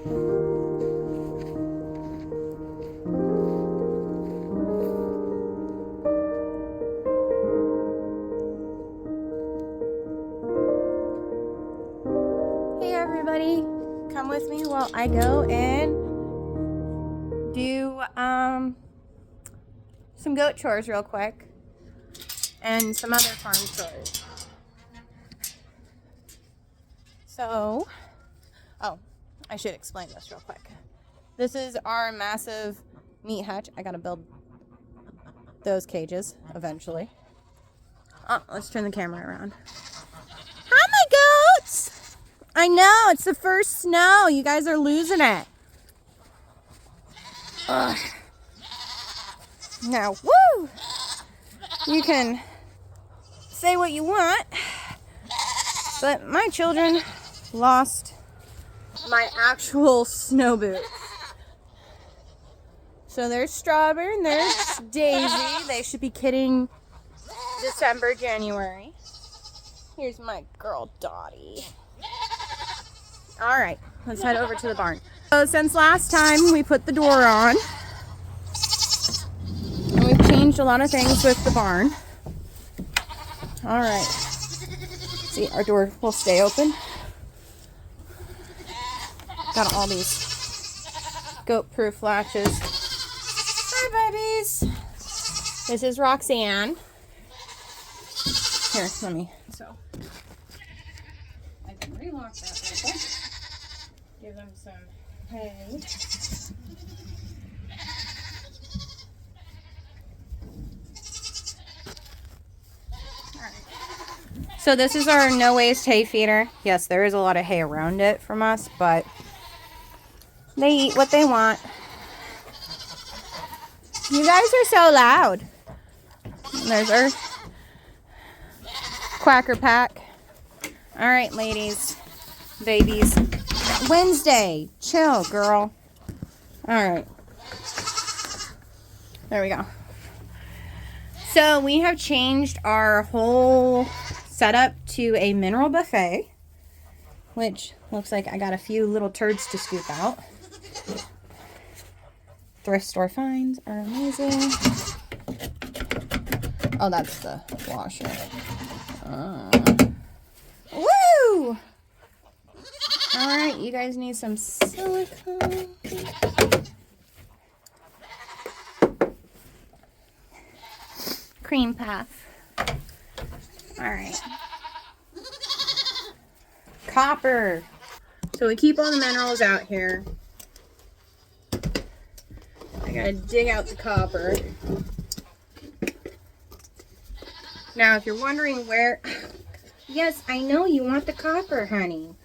Hey everybody, come with me while I go and do some goat chores real quick and some other farm chores. So, oh, I should explain this real quick. This is our massive meat hutch. I gotta build those cages eventually. Oh, let's turn the camera around. Hi, my goats! I know, it's the first snow. You guys are losing it. Ugh. Now, woo! You can say what you want, but my children lost my actual snow boots. So there's Strawberry and there's Daisy. They should be kidding December, January. Here's my girl Dottie. Alright, let's head over to the barn. So since last time we put the door on, and we've changed a lot of things with the barn. Alright. See, our door will stay open. Got all these goat-proof latches. Hi, babies. This is Roxanne. Here, let me. So, I can relock that real quick. Give them some hay. So this is our no-waste hay feeder. Yes, there is a lot of hay around it from us, but they eat what they want. You guys are so loud. And there's our quacker pack. All right, ladies, babies. Wednesday. Chill, girl. All right. There we go. So we have changed our whole setup to a mineral buffet, which looks like I got a few little turds to scoop out. Thrift store finds are amazing. Oh, that's the washer. Woo! Alright, you guys need some silicone. Cream puff. Alright. Copper. So we keep all the minerals out here. I gotta dig out the copper. Now, if you're wondering where... Yes, I know you want the copper, honey.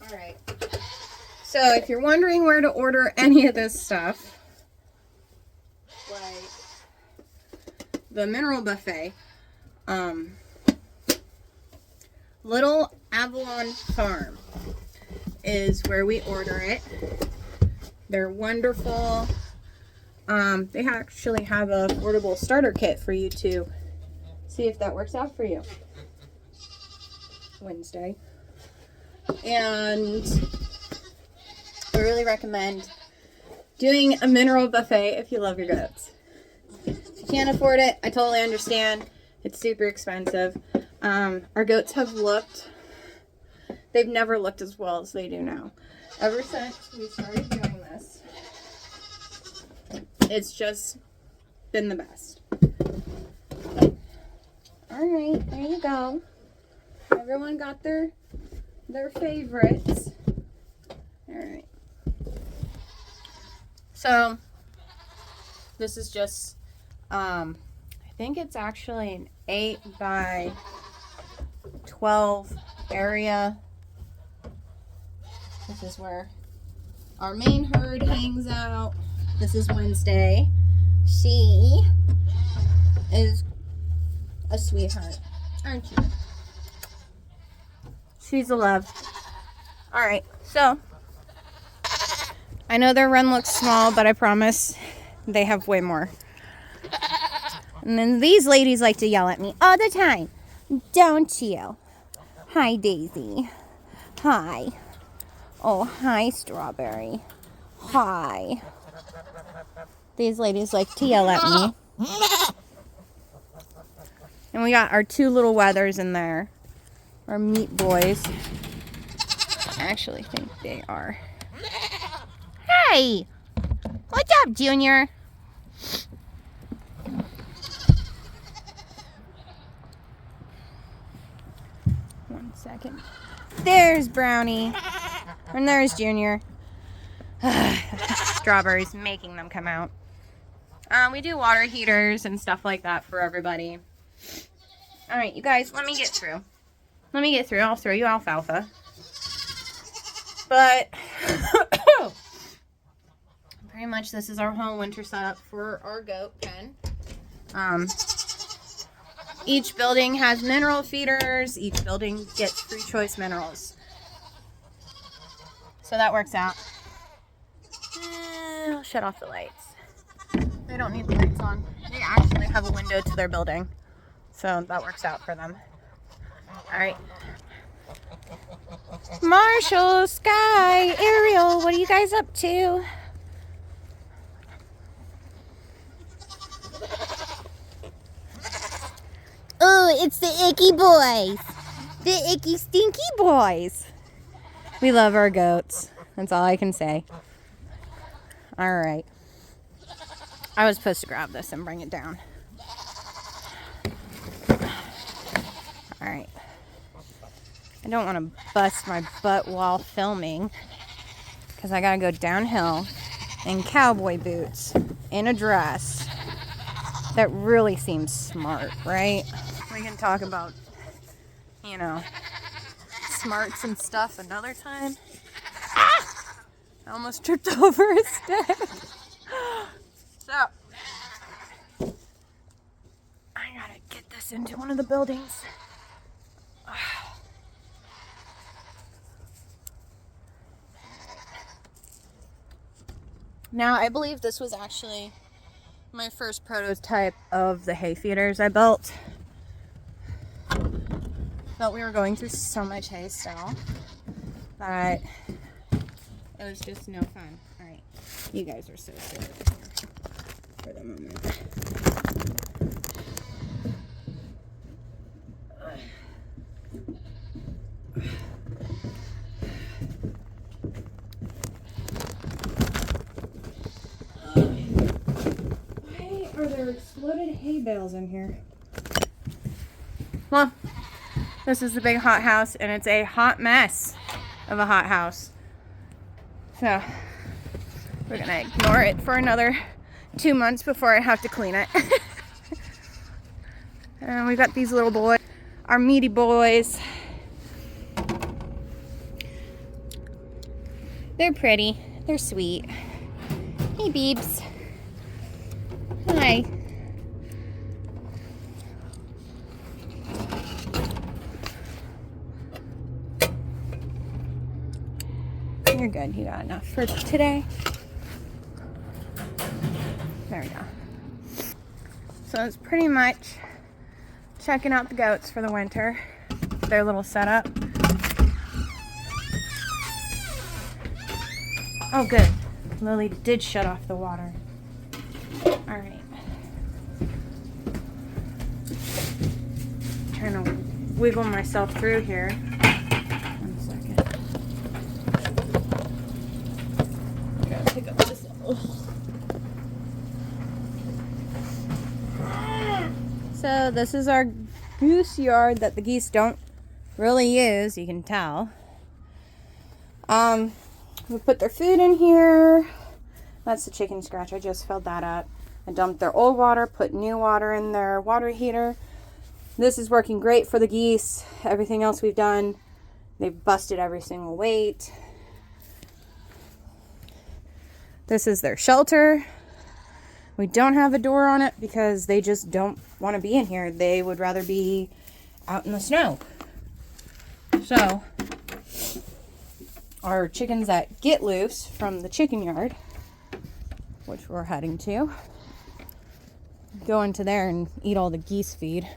Alright. So, if you're wondering where to order any of this stuff, like the mineral buffet, Little Avalon Farm is where we order it. They're wonderful. They actually have a affordable starter kit for you to see if that works out for you. Wednesday. And I really recommend doing a mineral buffet if you love your goats. If you can't afford it, I totally understand. It's super expensive. Our goats have looked, they've never looked as well as they do now. Ever since we started doing this, it's just been the best. Alright, there you go. Everyone got their favorites. Alright. So, this is just, I think it's actually an 8 by 12 area. This is where our main herd hangs out. This is Wednesday. She is a sweetheart, aren't you? She's a love. Alright, so I know their run looks small, but I promise they have way more. And then these ladies like to yell at me all the time. Don't you? Hi, Daisy. Hi. Oh, hi, Strawberry. Hi. These ladies like to yell at me. And we got our two little weathers in there. Our meat boys. I actually think they are. Hey! What's up, Junior? One second. There's Brownie. And there's Junior. Strawberry's making them come out. We do water heaters and stuff like that for everybody. Alright, you guys, let me get through. I'll throw you alfalfa. But pretty much this is our whole winter setup for our goat pen. Each building has mineral feeders. Each building gets free choice minerals. So that works out. I'll shut off the lights. They don't need the lights on. They actually have a window to their building. So that works out for them. Alright. Marshall, Sky, Ariel, what are you guys up to? Oh, it's the icky boys. The icky, stinky boys. We love our goats. That's all I can say. Alright. I was supposed to grab this and bring it down. Alright. I don't want to bust my butt while filming because I gotta go downhill in cowboy boots in a dress. That really seems smart, right? We can talk about, you know, smarts and stuff another time. Ah! I almost tripped over a step. So, I gotta get this into one of the buildings. Now, I believe this was actually my first prototype of the hay feeders I built. But we were going through so much hay still that it was just no fun. Alright, you guys are so silly here for the moment. Why are there exploded hay bales in here? Well, this is the big hot house, and it's a hot mess of a hot house. So, we're going to ignore it for another 2 months before I have to clean it. And we've got these little boys, our meaty boys. They're pretty. They're sweet. Hey, Beebs. Hi. You're good. You got enough for today. There we go. So it's pretty much checking out the goats for the winter. Their little setup. Oh, good. Lily did shut off the water. Alright. Trying to wiggle myself through here. One second. Gotta pick up this. So this is our goose yard that the geese don't really use, you can tell. We put their food in here. That's the chicken scratch. I just filled that up. I dumped their old water, put new water in their water heater. This is working great for the geese. Everything else we've done, they've busted every single weight. This is their shelter. We don't have a door on it because they just don't want to be in here. They would rather be out in the snow. So, our chickens that get loose from the chicken yard, which we're heading to, go into there and eat all the geese feed.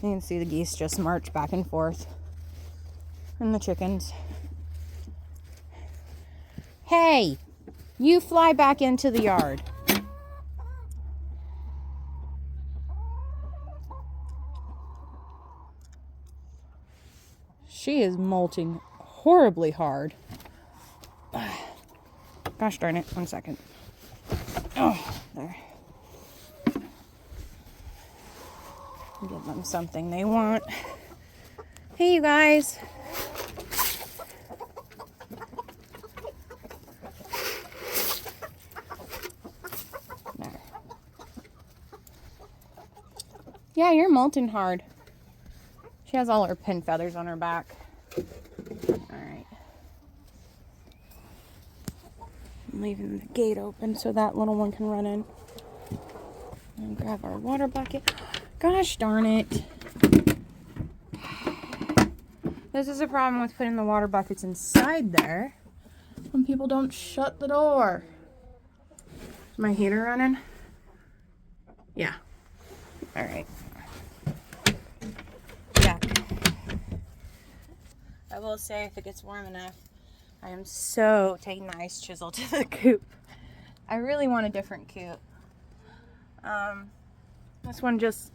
You can see the geese just march back and forth. And the chickens. Hey, you fly back into the yard. She is molting horribly hard. Gosh darn it, 1 second. Oh, there. Give them something they want. Hey, you guys. There. Yeah, you're molting hard. She has all her pin feathers on her back. Alright. I'm leaving the gate open so that little one can run in. And grab our water bucket. Gosh darn it. This is a problem with putting the water buckets inside there when people don't shut the door. Is my heater running? Yeah. Alright. Yeah. I will say, if it gets warm enough, I am so taking the ice chisel to the coop. I really want a different coop. This one just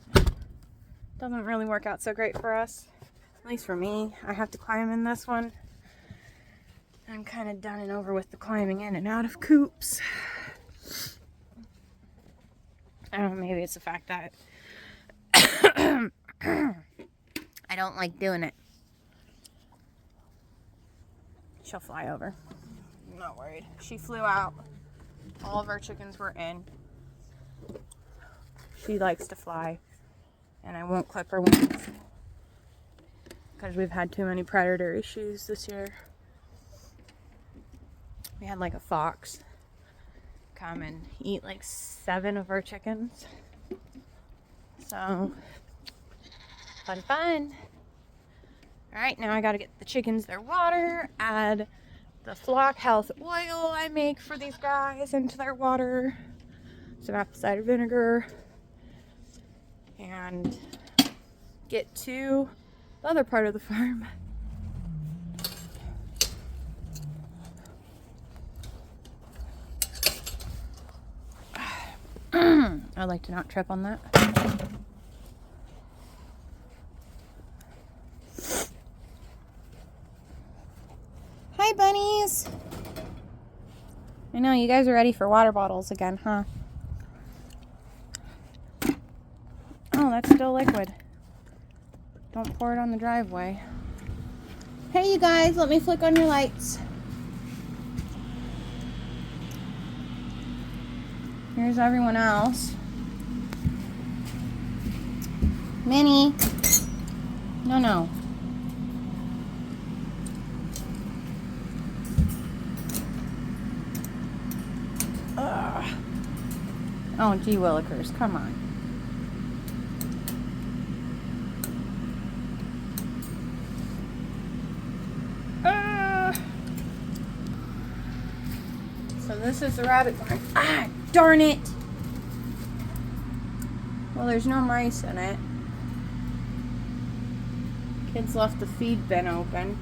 doesn't really work out so great for us. At least for me. I have to climb in this one. I'm kind of done and over with the climbing in and out of coops. I don't know, maybe it's the fact that I don't like doing it. She'll fly over. I'm not worried. She flew out. All of our chickens were in. She likes to fly. And I won't clip her wings. Because we've had too many predator issues this year. We had like a fox come and eat like 7 of our chickens. So, fun. Alright, now I gotta get the chickens their water, add the Flock Health oil I make for these guys into their water, some apple cider vinegar, and get to the other part of the farm. I'd like to not trip on that. Hi, bunnies. I know, you guys are ready for water bottles again, huh? Oh, that's still liquid. Don't pour it on the driveway. Hey, you guys, let me flick on your lights. Here's everyone else. Minnie. No. Ugh. Oh, gee willikers, come on. So this is the rabbit barn. Ah, darn it! Well, there's no mice in it. Kids left the feed bin open,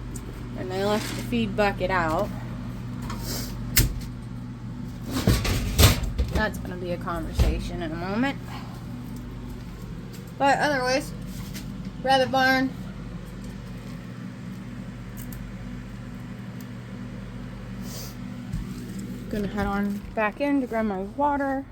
and they left the feed bucket out. That's going to be a conversation in a moment. But otherwise, rabbit barn. Gonna head on back in to grab my water.